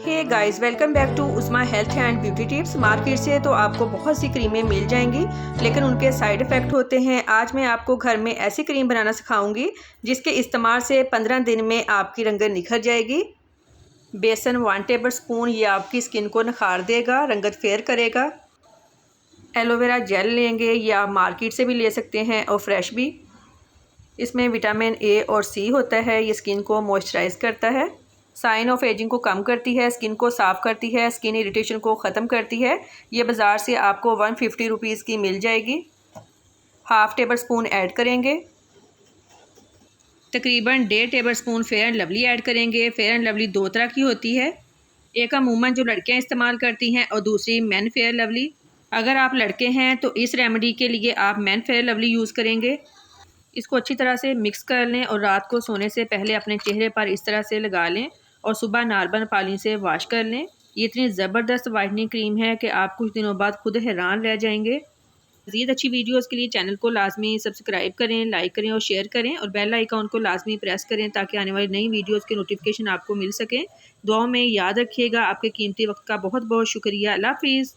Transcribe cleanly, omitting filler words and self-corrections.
Hey guys, welcome back to Usma health and beauty tips. Market से तो आपको बहुत सी क्रीमें मिल जाएंगी, लेकिन उनके साइड इफ़ेक्ट होते हैं। आज मैं आपको घर में ऐसी क्रीम बनाना सिखाऊंगी जिसके इस्तेमाल से 15 दिन में आपकी रंगत निखर जाएगी। बेसन 1 टेबल स्पून, ये आपकी स्किन को निखार देगा, रंगत फेयर करेगा। एलोवेरा जेल लेंगे, ये आप मार्केट से भी ले सकते हैं और फ्रेश भी। इसमें विटामिन ए और सी होता है, ये स्किन को मॉइस्चराइज करता है, साइन ऑफ एजिंग को कम करती है, स्किन को साफ़ करती है, स्किन इरिटेशन को ख़त्म करती है। ये बाज़ार से आपको 150 रुपीज़ की मिल जाएगी। हाफ़ टेबल स्पून ऐड करेंगे। तकरीबन 1.5 table spoon fair and lovely add करेंगे। फेयर एंड लवली दो तरह की होती है, एक अमूमन जो लड़कियां इस्तेमाल करती हैं और दूसरी मैन फेयर लवली। अगर आप लड़के हैं तो इस रेमेडी के लिए आप मैन फेयर लवली यूज़ करेंगे। इसको अच्छी तरह से मिक्स कर लें और रात को सोने से पहले अपने चेहरे पर इस तरह से लगा लें और सुबह नॉर्मल पानी से वॉश कर लें। ये इतनी ज़बरदस्त वाइटनिंग क्रीम है कि आप कुछ दिनों बाद खुद हैरान रह जाएंगे। मज़ीद अच्छी वीडियोस के लिए चैनल को लाजमी सब्सक्राइब करें, लाइक करें और शेयर करें और बेल आइकॉन को लाजमी प्रेस करें ताकि आने वाली नई वीडियोस के नोटिफिकेशन आपको मिल सकें। दुआओं में याद रखिएगा। आपके कीमती वक्त का बहुत बहुत शुक्रिया। अल्लाह हाफिज़।